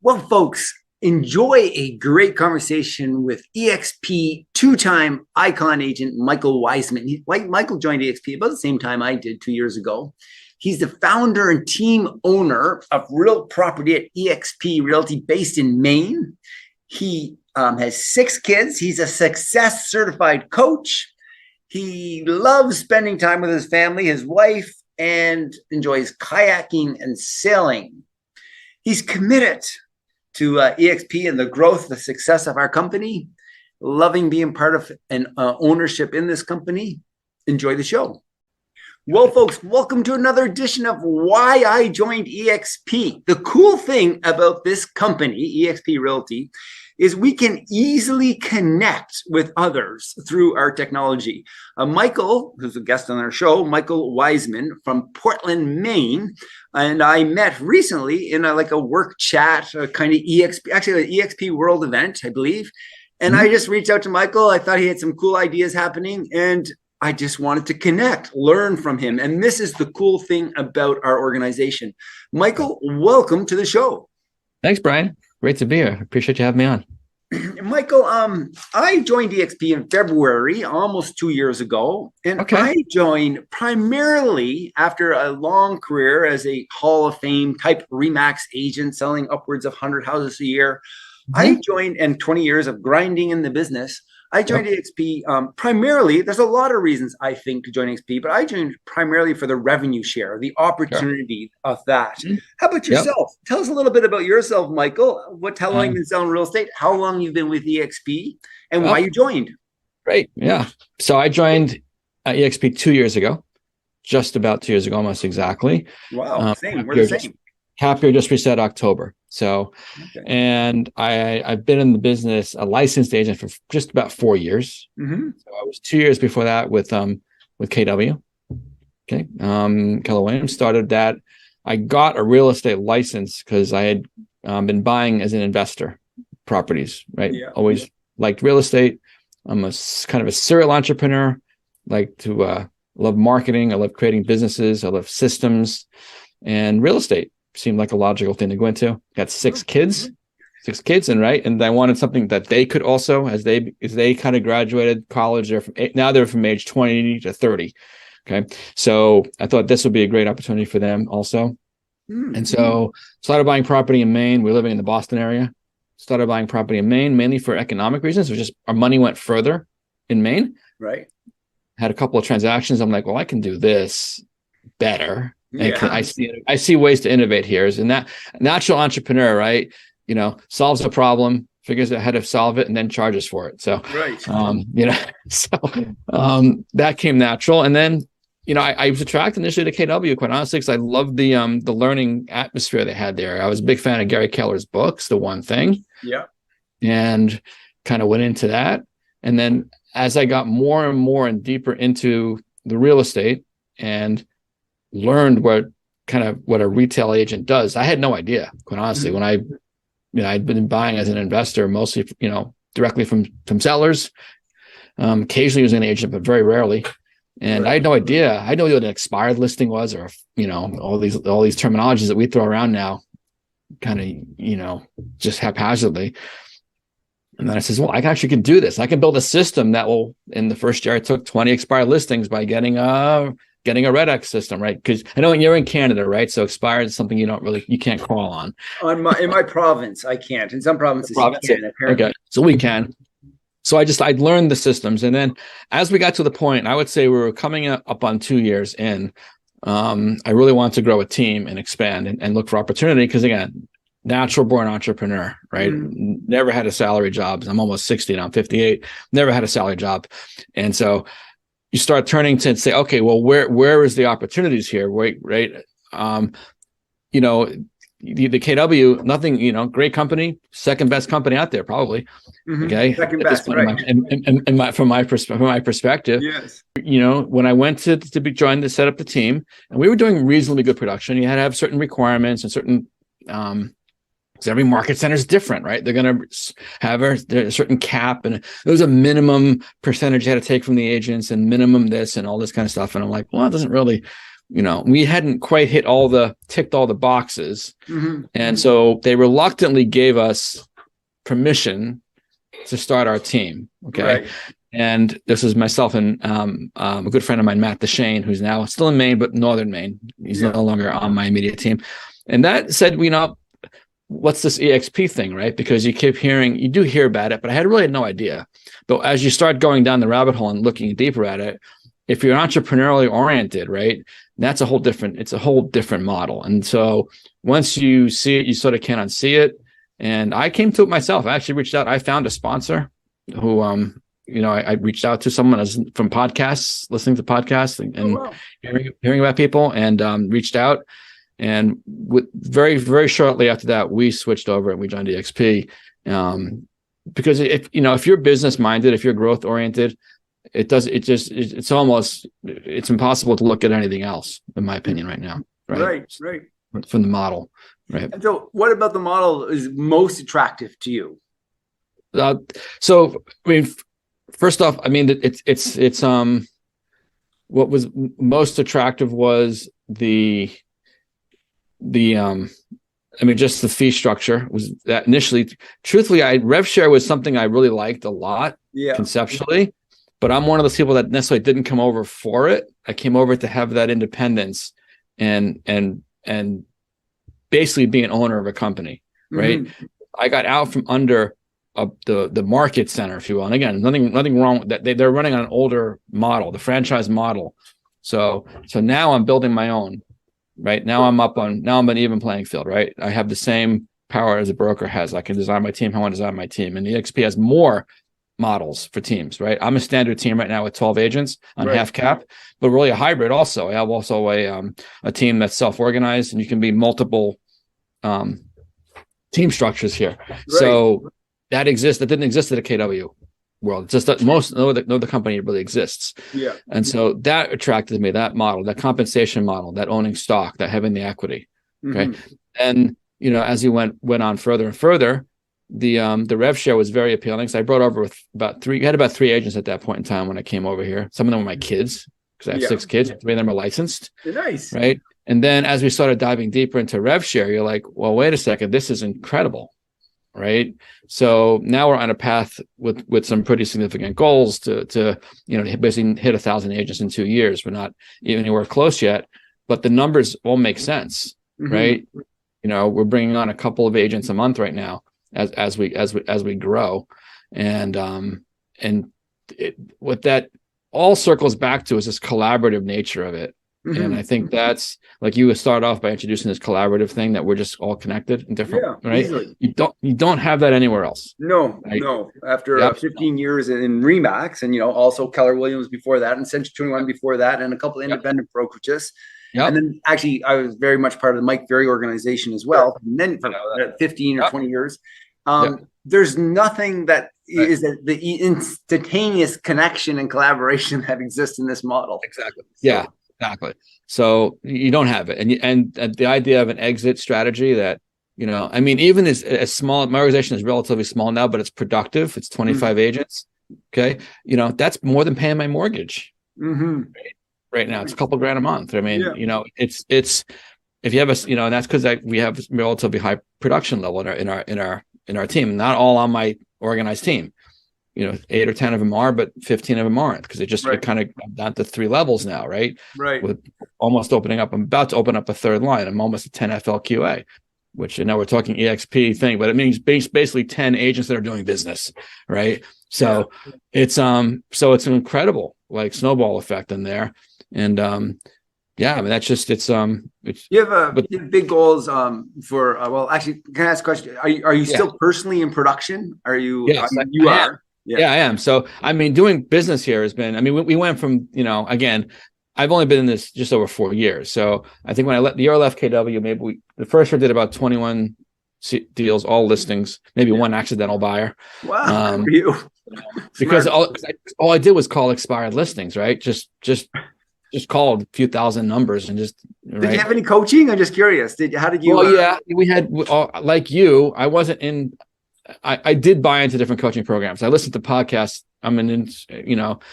Well, folks, enjoy a great conversation with eXp two-time icon agent Michael Weisman. Michael joined eXp about the same time I did 2 years ago. He's the founder and team owner of real property at eXp Realty based in Maine. He has 6 kids. He's a success certified coach. He loves spending time with his family, his wife, and enjoys kayaking and sailing. He's committed to eXp and the growth, the success of our company, loving being part of an ownership in this company. Enjoy the show. Well, folks, welcome to another edition of Why I Joined eXp. The cool thing about this company, eXp Realty, is we can easily connect with others through our technology. Michael, who's a guest on our show, Michael Weisman from Portland, Maine, and I met recently in a work chat, kind of eXp, actually an eXp World event, I believe. And I just reached out to Michael. I thought he had some cool ideas happening, and I just wanted to connect, learn from him. And this is the cool thing about our organization. Michael, welcome to the show. Thanks, Brian. Great to be here. Appreciate you having me on. Michael, I joined eXp in February, almost 2 years ago. And I joined primarily after a long career as a Hall of Fame type RE/MAX agent selling upwards of 100 houses a year. I joined, and 20 years of grinding in the business. I joined eXp primarily. There's a lot of reasons I think to join eXp, but I joined primarily for the revenue share, the opportunity of that. How about yourself? Tell us a little bit about yourself, Michael. How long you've been selling real estate? How long you've been with eXp, and why you joined? Great, yeah. So I joined eXp 2 years ago, just about 2 years ago, almost exactly. Wow, same. We're the same. Cap year just reset October. So, and I've been in the business, a licensed agent for just about 4 years. So I was 2 years before that with KW. Keller Williams started that. I got a real estate license because I had been buying as an investor properties, right? Always liked real estate. I'm a kind of a serial entrepreneur, love marketing. I love creating businesses. I love systems, and real estate seemed like a logical thing to go into. Got 6 kids, and I wanted something that they could also, as they kind of graduated college, they're from age 20 to 30. So I thought this would be a great opportunity for them also. And so started buying property in Maine. We're living in the Boston area. Started buying property in Maine, mainly for economic reasons. It was just our money went further in Maine. Right. Had a couple of transactions. I'm like, well, I can do this better. And I see ways to innovate here. And that natural entrepreneur, right? Solves a problem, figures out how to solve it, and then charges for it. So, that came natural. And then, I was attracted initially to KW, quite honestly, because I loved the learning atmosphere they had there. I was a big fan of Gary Keller's books, The One Thing. And kind of went into that. And then as I got more and more and deeper into the real estate and learned what a retail agent does. I had no idea, quite honestly, when I'd been buying as an investor, mostly, directly from sellers, occasionally using an agent, but very rarely. And I had no idea. I didn't know what an expired listing was, or, all these terminologies that we throw around now, kind of, just haphazardly. And then I says, well, I actually can do this. I can build a system that will, in the first year, I took 20 expired listings by getting a Red X system, right? Because I know you're in Canada, right? So expired is something you can't call on. In my province, I can't. In some provinces, you can, apparently. Okay, so we can. So I'd learned the systems. And then as we got to the point, I would say we were coming up on 2 years in, I really wanted to grow a team and expand and look for opportunity. Because again, natural born entrepreneur, right? Never had a salary job. I'm almost 60 now, I'm 58. Never had a salary job. And so you start turning to say, okay, well, where is the opportunities here? Right. The KW, nothing, great company, second best company out there, probably. Okay. Second best, right. From my perspective, yes. When I went to be joined to set up the team, and we were doing reasonably good production, you had to have certain requirements and certain, because every market center is different, right? They're going to have a certain cap, and there was a minimum percentage you had to take from the agents, and minimum this and all this kind of stuff. And I'm like, well, it doesn't really we hadn't quite ticked all the boxes. Mm-hmm. And so they reluctantly gave us permission to start our team. Okay. Right. And this is myself and a good friend of mine, Matt Deshane, who's now still in Maine, but Northern Maine. He's no longer on my immediate team. And that said, what's this eXp thing, right? Because you do hear about it, but I had really no idea. But as you start going down the rabbit hole and looking deeper at it, if you're entrepreneurially oriented, right, it's a whole different model. And so once you see it, you sort of can't unsee it. And I came to it myself. I actually reached out. I found a sponsor who, I reached out to someone from podcasts, listening to podcasts and hearing about people, and reached out. And very, very shortly after that, we switched over and we joined eXp. Because if you're business minded, if you're growth oriented, it's impossible to look at anything else, in my opinion, right now. Right. From the model. Right. And so what about the model is most attractive to you? So, first off, it's what was most attractive was just the fee structure was that initially. Truthfully, rev share was something I really liked a lot conceptually, but I'm one of those people that necessarily didn't come over for it. I came over to have that independence and basically be an owner of a company, right? Mm-hmm. I got out from under the market center, if you will. And again, nothing wrong with that. They're running on an older model, the franchise model. So now I'm building my own. Right now I'm an even playing field, right? I have the same power as a broker has. I can design my team how I want to design my team. And the eXp has more models for teams, right? I'm a standard team right now with 12 agents on half cap, but really a hybrid also. I have also a team that's self-organized, and you can be multiple team structures here. Right. So that didn't exist at a KW world. It's just that no other company really exists. Yeah. And so that attracted me, that model, that compensation model, that owning stock, that having the equity. Okay. Mm-hmm. And as you went on further and further, the rev share was very appealing. So I brought over with about three agents at that point in time when I came over here. Some of them were my kids, because I have 6 kids. 3 of them are licensed. Nice. Right. And then as we started diving deeper into rev share, you're like, well, wait a second, this is incredible. Right. So now we're on a path with some pretty significant goals to basically hit 1,000 agents in 2 years. We're not even anywhere close yet, but the numbers all make sense. Mm-hmm. Right. We're bringing on a couple of agents a month right now as we grow. And what that all circles back to is this collaborative nature of it. Mm-hmm. And I think that's, like, you would start off by introducing this collaborative thing that we're just all connected and different, right? Easily. You don't have that anywhere else. No, right? No. After 15 years in Remax, and also Keller Williams before that, and Century 21 before that, and a couple of independent brokerages. Yep. And then actually I was very much part of the Mike Ferry organization as well. And then for 15 or 20 years, there's nothing that is the instantaneous connection and collaboration that exists in this model. Exactly. So, exactly. So you don't have it. And the idea of an exit strategy that, even as small, my organization is relatively small now, but it's productive. It's 25 agents. Okay. That's more than paying my mortgage. Mm-hmm. Right now. It's a couple grand a month. It's if you have and that's because we have relatively high production level in our team, not all on my organized team. 8 or 10 of them are, but 15 of them aren't, because it kind of down to 3 levels now, right? Right. With almost I'm about to open up a third line. I'm almost a 10 FLQA, which we're talking eXp thing, but it means basically 10 agents that are doing business, right? So it's an incredible snowball effect in there, and that's just you have big goals for actually, can I ask a question? Are you still personally in production? Are you? Yes, you are. Yeah, I am. So, doing business here has been, we went from, again, I've only been in this just over 4 years. So I think when the year I left KW, the first year did about 21 deals, all listings, maybe one accidental buyer. Wow. For you. Because all I did was call expired listings, right? Just called a few thousand numbers and just. Did you have any coaching? I'm just curious. How did you? Well, we had, like you, I wasn't in. I did buy into different coaching programs. I listened to podcasts. I'm an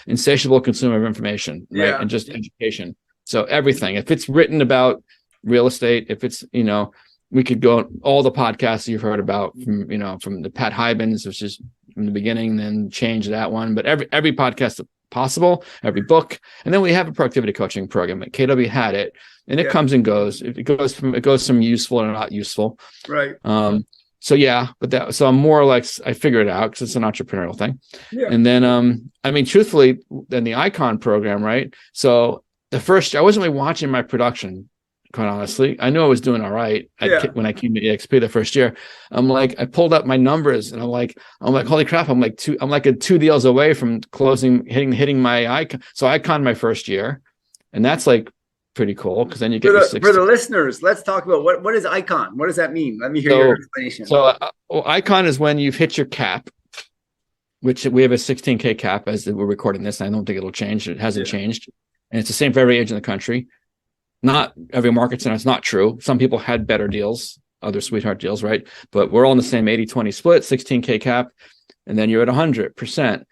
insatiable consumer of information, right? And just education. So everything, if it's written about real estate, if it's, we could go all the podcasts you've heard about from the Pat Hybens, which is from the beginning, then change that one. But every podcast possible, every book. And then we have a productivity coaching program. KW had it, and it comes and goes. It goes from useful to not useful. Right. So I'm more like, I figured it out because it's an entrepreneurial thing. Yeah. And then, truthfully, then the Icon program, right? So I wasn't really watching my production, quite honestly. I knew I was doing all right when I came to eXp the first year. I pulled up my numbers, and I'm like, holy crap! I'm like 2 deals away from hitting my Icon. So Icon my first year, and that's like pretty cool because then you get for the listeners. Let's talk about what is Icon. What does that mean? Let me hear your explanation. So Icon is when you've hit your cap, which we have a 16K cap as we're recording this. And I don't think it'll change. It hasn't changed, and it's the same for every agent in the country. Not every market center. It's not true. Some people had better deals, other sweetheart deals, right? But we're all in the same 80-20 split, 16K cap, and then you're at 100%.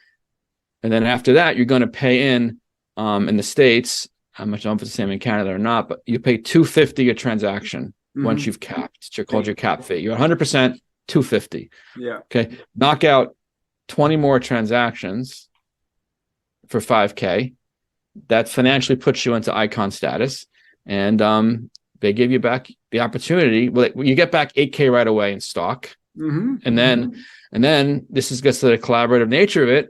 And then after that, you're going to pay in the States. I'm not sure if it's the same in Canada or not, but you pay $250 a transaction once you've capped. It's called your cap fee. You're 100%, $250. Yeah. Okay. Knock out 20 more transactions for $5K. That financially puts you into Icon status. And they give you back the opportunity. Well, you get back $8K right away in stock. And then this gets to the collaborative nature of it.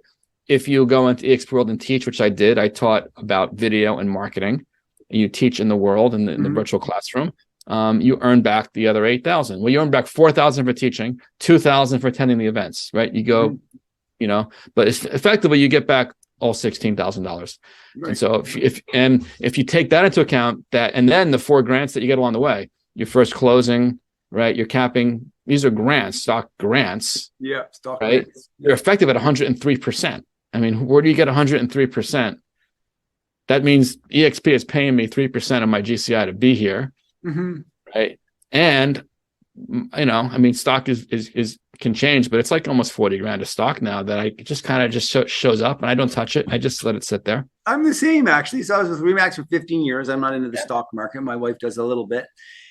If you go into eXp World and teach, which I did, I taught about video and marketing. And you teach in the world in the virtual classroom. You earn back the other 8,000. Well, you earn back 4,000 for teaching, 2,000 for attending the events, right? You go, but it's effectively you get back all $16,000. Right. And so if you take that into account, and then the 4 grants that you get along the way, your first closing, right? You're capping. These are grants, stock grants. Yeah, stock right. Grants. You're effective at 103%. I mean, where do you get 103%? That means eXp is paying me 3% of my GCI to be here, right? And stock is can change, but it's like almost 40 grand of stock now that I just kind of shows up, and I don't touch it. I just let it sit there. I'm the same, actually. So I was with Remax for 15 years. I'm not into the stock market. My wife does a little bit.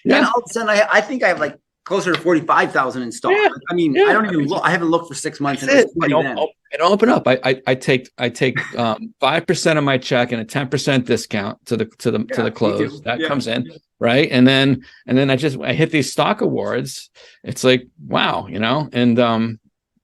Yeah. And all of a sudden, I think I have like closer to 45,000 in stock. Yeah. I don't even look. I haven't looked for 6 months. And I don't open up. I take 5% of my check and a 10% discount to the close that comes in, right? And then I hit these stock awards. It's like, wow, and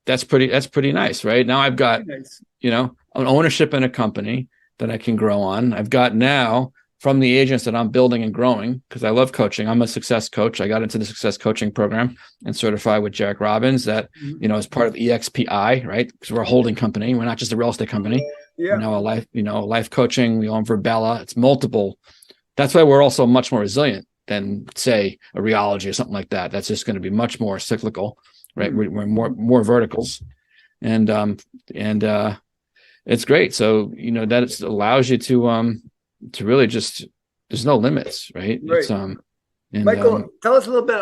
that's pretty nice, right? Now I've got an ownership in a company that I can grow on. I've got now from the agents that I'm building and growing, because I love coaching. I'm a success coach. I got into the success coaching program and certified with Jack Robbins that, as part of EXPI, right? Because we're a holding company. We're not just a real estate company. Yeah. We're now a life coaching. We own Verbella. It's multiple. That's why we're also much more resilient than, say, a Rheology or something like that. That's just going to be much more cyclical, right? We're more verticals. And it's great. So, that allows you to really just, there's no limits, right? It's, Michael, tell us a little bit.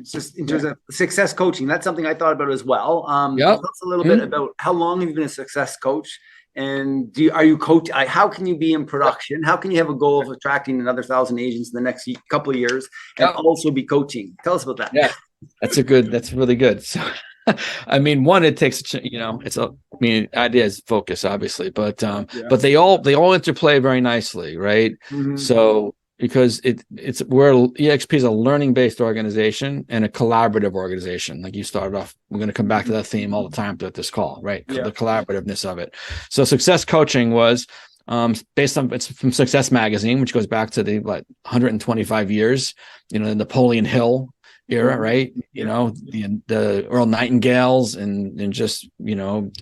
Just in terms of success coaching, that's something I thought about as well. Tell us a little bit about how long have you been a success coach, and are you coach? How can you be in production? How can you have a goal of attracting another 1,000 agents in the next couple of years and also be coaching? Tell us about that. Yeah, that's really good. So, one, it takes, idea is focus, obviously, but they all interplay very nicely, right? So, because we're eXp is a learning-based organization and a collaborative organization. Like you started off, we're going to come back to that theme all the time throughout this call, right? Yeah. The collaborativeness of it. So success coaching was based on, it's from Success Magazine, which goes back to the 125 years, the Napoleon Hill era, right? The Earl Nightingales and just,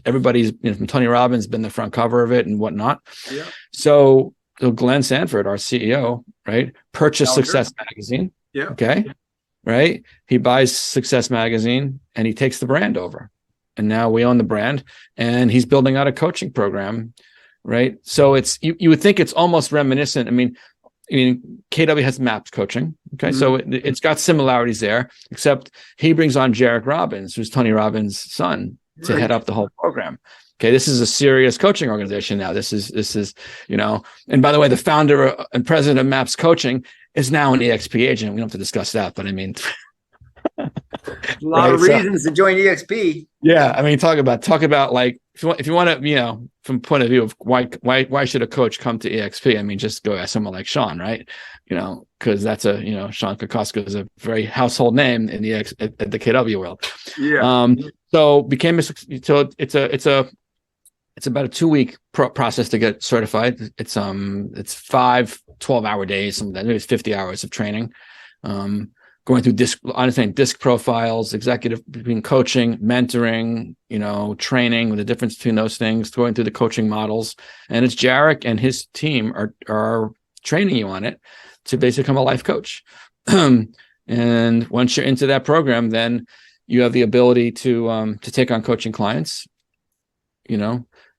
everybody's, from Tony Robbins been the front cover of it and whatnot. Yeah. So Glenn Sanford, our CEO, right, purchased Success Magazine. Yeah. Okay. Right. He buys Success Magazine and he takes the brand over. And now we own the brand, and he's building out a coaching program. Right. So it's, you would think it's almost reminiscent. KW has MAPS coaching. Okay. So it's got similarities there, except he brings on Jarek Robbins, who's Tony Robbins' son, to head up the whole program. Okay, this is a serious coaching organization now. This is, and by the way, the founder and president of MAPS Coaching is now an eXp agent. We don't have to discuss that, but I mean, a lot of reasons to join eXp. Yeah, I mean, talk about like if you want to, from point of view of why should a coach come to eXp? I mean, just go ask someone like Sean, right? Because that's Sean Kokoska is a very household name in the at the KW world. Yeah. So it's about a 2-week process to get certified. It's 5 12-hour days, maybe it's 50 hours of training. Going through understanding disc profiles, executive between coaching, mentoring, training, the difference between those things, going through the coaching models. And it's Jarek and his team are training you on it to basically become a life coach. And once you're into that program, then you have the ability to take on coaching clients.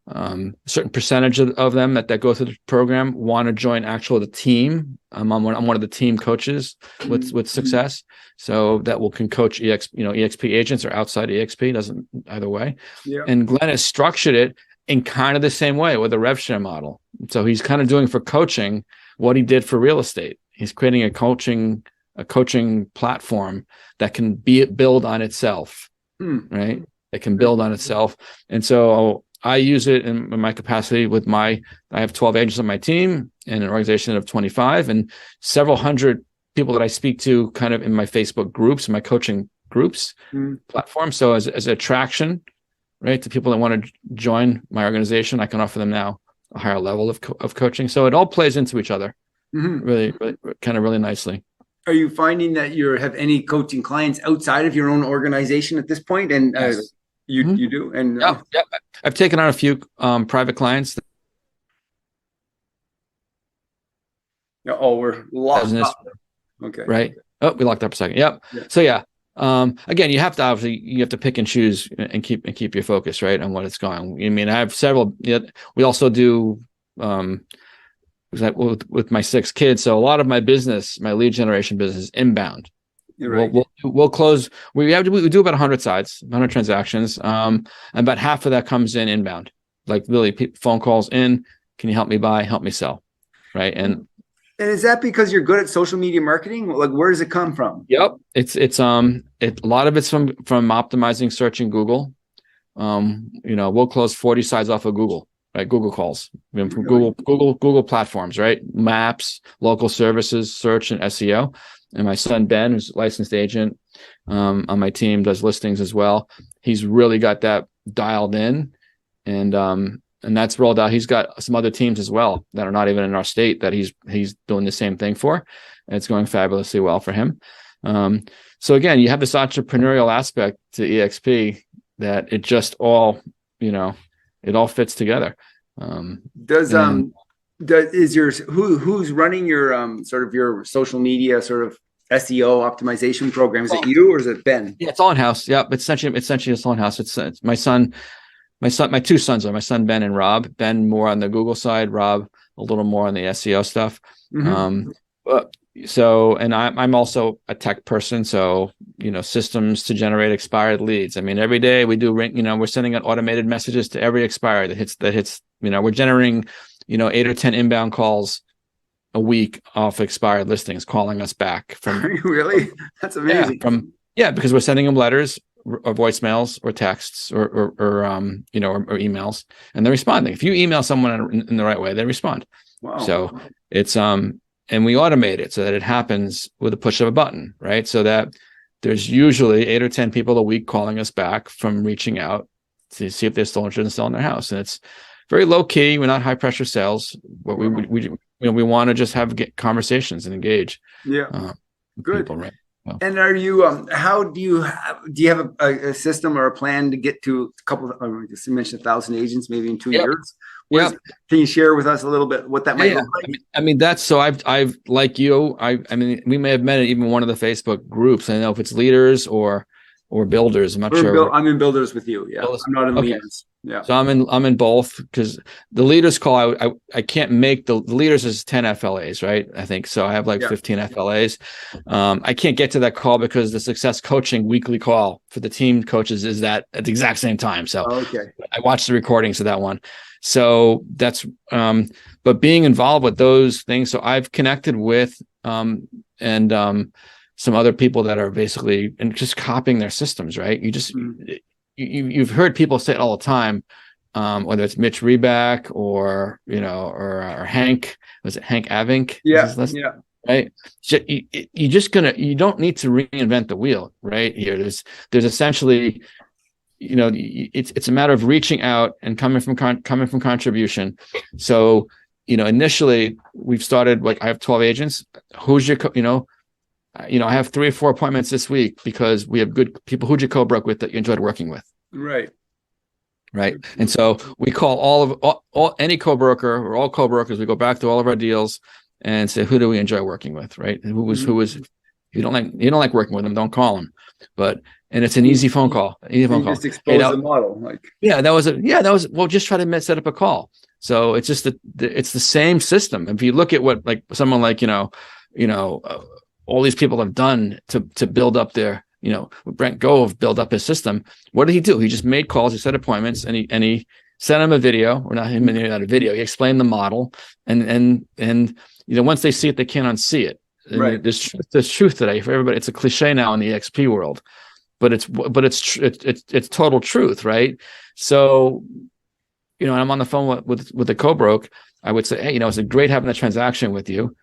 A certain percentage of them that go through the program want to join the team. I'm one of the team coaches with success, so that can coach eXp agents or outside eXp, doesn't either way. Yeah. And Glenn has structured it in kind of the same way with a rev share model. So he's kind of doing for coaching what he did for real estate. He's creating a coaching platform that can build on itself, right? It can build on itself, and so I use it in my capacity I have 12 agents on my team and an organization of 25 and several hundred people that I speak to kind of in my Facebook groups, my coaching groups platform. So as an attraction, right, to people that want to join my organization, I can offer them now a higher level of coaching. So it all plays into each other really kind of really nicely. Are you finding that you have any coaching clients outside of your own organization at this point? And yes. You do? And yeah. I've taken on a few private clients. We're locked up. Okay. Right. Oh, we locked up a second. Yep. Yeah. So again, you have to pick and choose and keep your focus right on what it's going. I mean, I have several. We also do with my 6 kids. So a lot of my business, my lead generation business, is inbound. Right. We'll close. We do about 100 sides, 100 transactions. And about half of that comes in inbound, like really phone calls in. Can you help me buy? Help me sell, right? And is that because you're good at social media marketing? Like, where does it come from? Yep, it's a lot of it's from optimizing search in Google. We'll close 40 sides off of Google, right? Google calls from Google platforms, right? Maps, local services, search, and SEO. And my son, Ben, who's a licensed agent on my team, does listings as well. He's really got that dialed in, and that's rolled out. He's got some other teams as well that are not even in our state that he's doing the same thing for. And it's going fabulously well for him. So again, you have this entrepreneurial aspect to eXp that it just all, it all fits together. Who's running your sort of your social media sort of SEO optimization program? Is it you or is it Ben? Yeah, it's all in house. Yeah, but essentially it's all in house. It's my my 2 sons are my son Ben and Rob. Ben more on the Google side, Rob a little more on the SEO stuff. And I'm also a tech person, so systems to generate expired leads. I mean, every day we do we're sending out automated messages to every expired that hits we're generating 8 or 10 inbound calls a week off expired listings, calling us back from. Are you really? That's amazing. Because we're sending them letters or voicemails or texts or emails, and they're responding. If you email someone in the right way, they respond. Wow. So it's and we automate it so that it happens with a push of a button, right? So that there's usually 8 or 10 people a week calling us back from reaching out to see if they're still interested in selling their house, and it's very low key. We're not high pressure sales, but we want to just have conversations and engage. Yeah, good. People, right? Well. And are you? How do you have a system or a plan to get to a couple of? You mentioned 1,000 agents, maybe in 2 years. Yeah. Can you share with us a little bit what that might look like? I mean, that's so. I've like you. I mean, we may have met at even one of the Facebook groups. I don't know if it's leaders or builders. I'm not sure. I'm in builders with you. Yeah, I'm not in leaders. Yeah. So I'm in both, because the leaders call, I can't make the leaders is 10 FLAs, right? I think so. I have like 15 FLAs. I can't get to that call because the success coaching weekly call for the team coaches is that at the exact same time. So I watched the recordings of that one. So that's but being involved with those things. So I've connected with some other people that are basically and just copying their systems, right? You've heard people say it all the time, whether it's Mitch Reback or or Hank. Was it Hank Avink? Yeah. Right. You don't need to reinvent the wheel right here. There's essentially, it's a matter of reaching out and coming from contribution. So, initially we've started, like, I have 12 agents. Who's your, I have 3 or 4 appointments this week because we have good people. Who'd you co-broke with that you enjoyed working with? Right. And so we call all any co-broker or all co-brokers. We go back to all of our deals and say, who do we enjoy working with? Right. And who was, if you don't like working with them, don't call them. And it's an easy phone call. Just expose the model. We'll just try to set up a call. So it's just it's the same system. If you look at what, like, someone like, all these people have done to build up their, Brent Gove build up his system. What did he do? He just made calls, he set appointments, and he sent him a video, or not a video. He explained the model, and once they see it, they can't unsee it. Right. There's truth today for everybody. It's a cliche now in the eXp world, but it's total truth, right? So, I'm on the phone with the co-broke. I would say, hey, it's great having a transaction with you.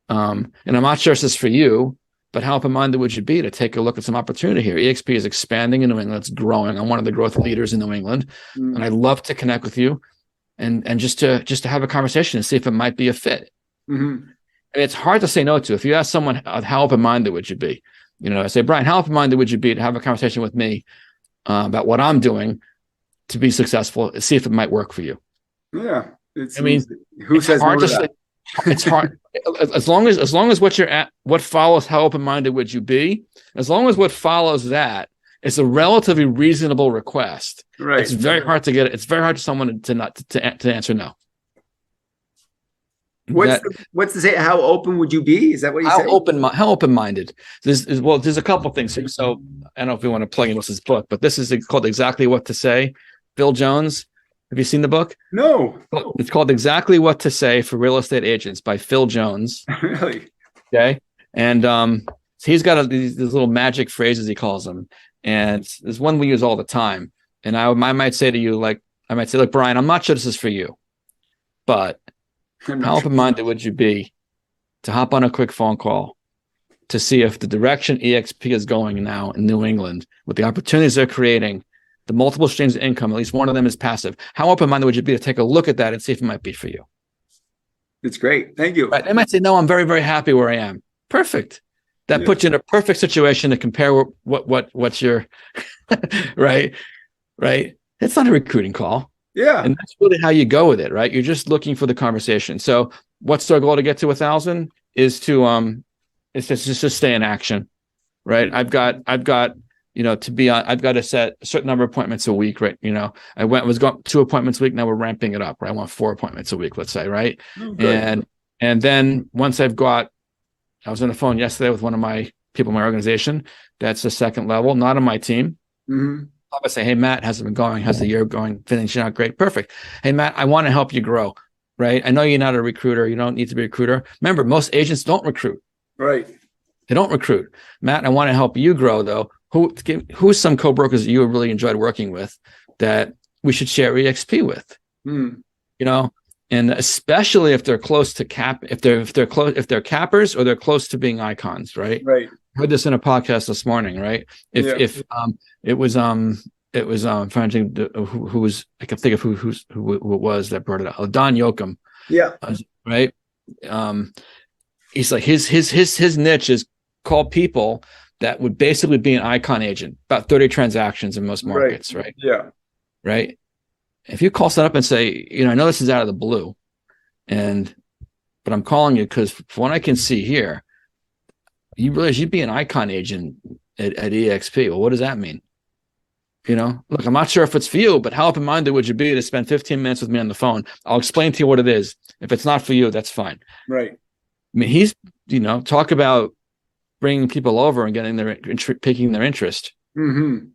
And I'm not sure if this is for you, but how open-minded would you be to take a look at some opportunity here? eXp is expanding in New England. It's growing. I'm one of the growth leaders in New England, and I'd love to connect with you and just to have a conversation and see if it might be a fit. And it's hard to say no to. If you ask someone, how open-minded would you be? I say, Brian, how open-minded would you be to have a conversation with me about what I'm doing to be successful, see if it might work for you? Yeah. Who says no to that? It's hard. As long as what you're at, what follows, how open-minded would you be? As long as what follows that is a relatively reasonable request, right? It's very hard to get it. It's very hard for someone to answer no. What's to say? How open would you be? Is that what you say? How open-minded? There's a couple of things here. So I don't know if you want to plug in what's his book, but this is called Exactly What to Say. Phil Jones. Have you seen the book? No. It's called Exactly What to Say for Real Estate Agents by Phil Jones. Really? Okay. And so he's got these little magic phrases, he calls them. And there's one we use all the time. And I might say to you, look, Brian, I'm not sure this is for you, but how open-minded would you be to hop on a quick phone call to see if the direction eXp is going now in New England, with the opportunities they're creating, the multiple streams of income, at least one of them is passive. How open-minded would you be to take a look at that and see if it might be for you? It's great. Thank you. Right. They might say, no, I'm very, very happy where I am. Perfect. That puts you in a perfect situation to compare what's your, right? It's not a recruiting call. Yeah. And that's really how you go with it, right? You're just looking for the conversation. So what's our goal to get to 1,000 is to just stay in action, right? I've got I've got to set a certain number of appointments a week, right? I was going 2 appointments a week. Now we're ramping it up, right? I want 4 appointments a week, let's say, right? And then once I was on the phone yesterday with one of my people in my organization. That's the second level, not on my team. I would say, hey, Matt, how's it been going? How's the year going? Finishing out great. Perfect. Hey, Matt, I want to help you grow, right? I know you're not a recruiter. You don't need to be a recruiter. Remember, most agents don't recruit. Right. They don't recruit. Matt, I want to help you grow, though. Who's some co-brokers that you really enjoyed working with that we should share eXp with? And especially if they're close to if they're cappers or they're close to being icons, right? Right. I heard this in a podcast this morning, right? It was trying to think who was, I can think of who it was that brought it up. Don Yoakum. Yeah. Right. He's like his niche is called people that would basically be an icon agent, about 30 transactions in most markets, right? Yeah. Right. If you call someone up and say, I know this is out of the blue, but I'm calling you because from what I can see here, you realize you'd be an icon agent at eXp. Well, what does that mean? look, I'm not sure if it's for you, but how open-minded would you be to spend 15 minutes with me on the phone? I'll explain to you what it is. If it's not for you, that's fine. Right. I mean, he's, talk about bringing people over and getting piquing their interest. Mm-hmm.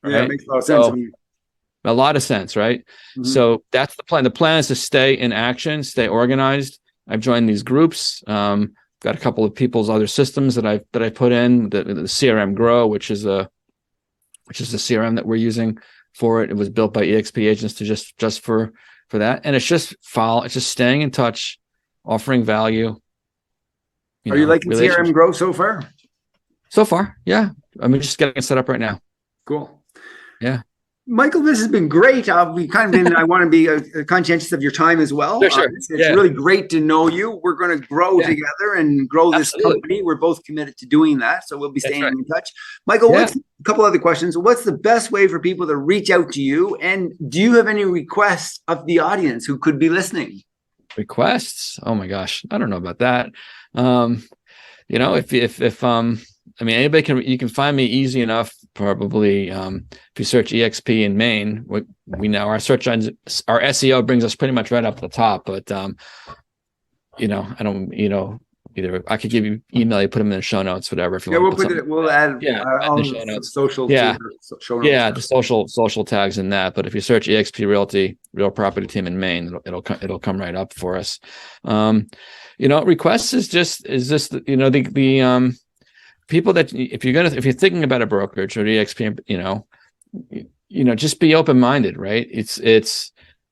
Yeah, right? it makes a lot of sense. A lot of sense, right? Mm-hmm. So that's the plan. The plan is to stay in action, stay organized. I've joined these groups. Got a couple of people's other systems that I put in, the CRM Grow, which is the CRM that we're using for it. It was built by eXp agents to just for that. And it's just staying in touch, offering value. Are you liking CRM Grow so far? So far, yeah. I'm just getting it set up right now. Cool. Yeah. Michael, this has been great. We kind of been, I want to be conscientious of your time as well. Sure. It's really great to know you. We're going to grow together and grow this company. We're both committed to doing that. So we'll be staying in touch. Michael, what's a couple other questions? What's the best way for people to reach out to you? And do you have any requests of the audience who could be listening? Requests? Oh my gosh. I don't know about that. Anybody you can find me easy enough, probably. If you search eXp in Maine, we know our search engine, our SEO brings us pretty much right up to the top, but either I could give you email, you put them in the show notes, whatever. If you want we'll add all the show notes. Social show notes. Yeah, the social tags in that. But if you search eXp Realty, Real Property Team in Maine, it'll come right up for us. Requests is just the people that if you're thinking about a brokerage or eXp, just be open-minded, right? It's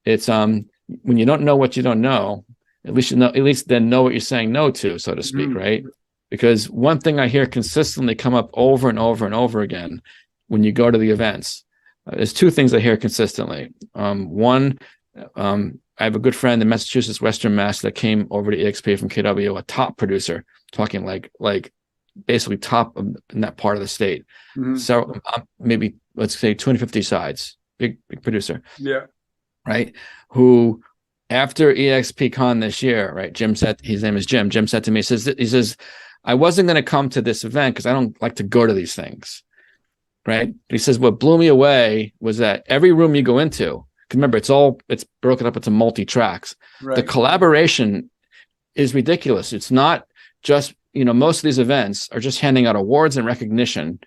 when you don't know what you don't know, at least then know what you're saying no to, so to speak, right? Because one thing I hear consistently come up over and over and over again when you go to the events, there's two things I hear consistently. One, I have a good friend in Massachusetts, Western Mass, that came over to eXp from KW, a top producer, talking like basically top in that part of the state. So maybe let's say 250 sides, big producer. Yeah. Right. Who after eXp Con this year, right? Jim said, his name is Jim. Jim said to me, he says, I wasn't going to come to this event because I don't like to go to these things. Right. He says, what blew me away was that every room you go into, because remember, it's broken up into multi-tracks. Right. The collaboration is ridiculous. It's not just, most of these events are just handing out awards and recognition.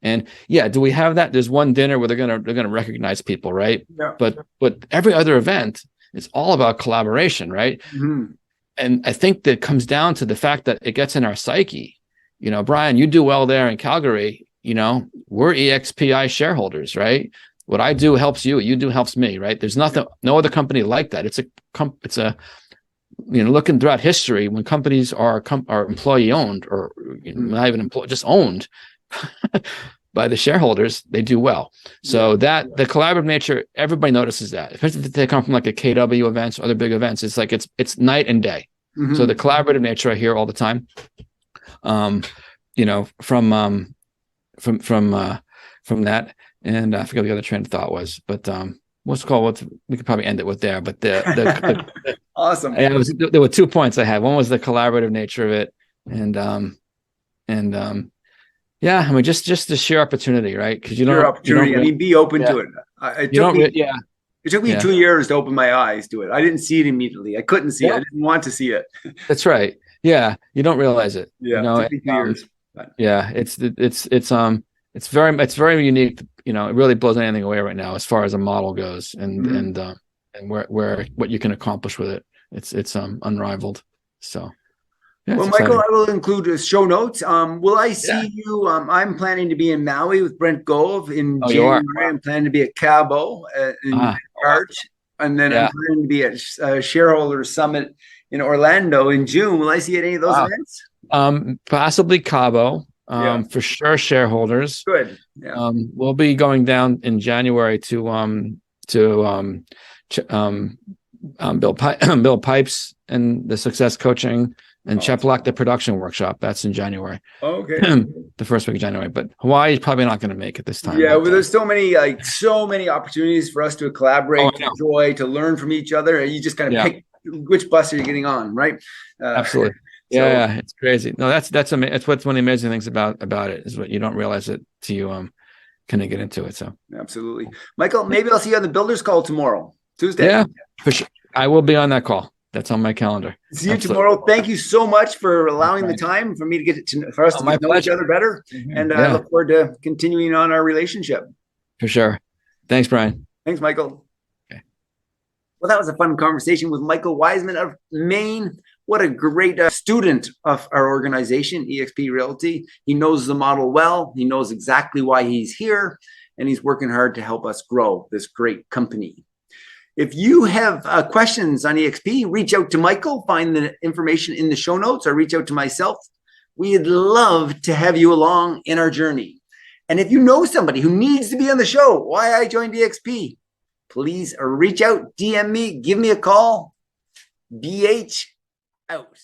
And do we have that? There's one dinner where they're gonna recognize people, right? Yeah. But every other event, it's all about collaboration, right? Mm-hmm. And I think that comes down to the fact that it gets in our psyche. Bryon, you do well there in Calgary. We're EXPI shareholders, right? What I do helps you. What you do helps me, right? There's no other company like that. It's a looking throughout history, when companies are employee owned or not even just owned by the shareholders, they do well. So that the collaborative nature, everybody notices that, especially if they come from like a KW events, other big events. It's like it's night and day. Mm-hmm. So the collaborative nature I hear all the time. From that, and I forget what the other train of thought was, but we could probably end it with there. But the awesome. There were 2 points I had. One was the collaborative nature of it, and just the sheer opportunity, right? Because be open to it. It took me 2 years to open my eyes to it. I didn't see it immediately. I couldn't see it. I didn't want to see it. That's right. Yeah, you don't realize it. Yeah, it took me 2 years. Yeah, it's very unique. It really blows anything away right now as far as a model goes, and where what you can accomplish with it. It's unrivaled. So. Yeah, well, Michael, I will include show notes. Will I see you? I'm planning to be in Maui with Brent Gove in January. I'm planning to be at Cabo in March, and then I'm planning to be at Shareholder Summit in Orlando in June. Will I see you at any of those events? Possibly Cabo. For sure, shareholders. Good. Yeah. We'll be going down in January to build pipes and the success coaching. And Cheplack, the production workshop, that's in January. Okay. The first week of January. But Hawaii is probably not going to make it this time. Yeah, there's so many opportunities for us to collaborate, to enjoy, to learn from each other. You just kind of pick which bus are you getting on, right? Absolutely. Yeah, it's crazy. No, that's what's one of the amazing things about it, is what you don't realize it till kind of get into it. So absolutely. Michael, maybe I'll see you on the builders call tomorrow, Tuesday. Yeah, for sure. I will be on that call. That's on my calendar. See you tomorrow. Thank you so much for allowing the time for me to get to for us to get to know each other better. And I look forward to continuing on our relationship. For sure. Thanks, Brian. Thanks, Michael. Okay. Well, that was a fun conversation with Michael Weisman of Maine. What a great student of our organization, eXp Realty. He knows the model well. He knows exactly why he's here, and he's working hard to help us grow this great company. If you have questions on eXp, reach out to Michael, find the information in the show notes, or reach out to myself. We'd love to have you along in our journey. And if you know somebody who needs to be on the show, why I joined eXp, please reach out, DM me, give me a call. BH out.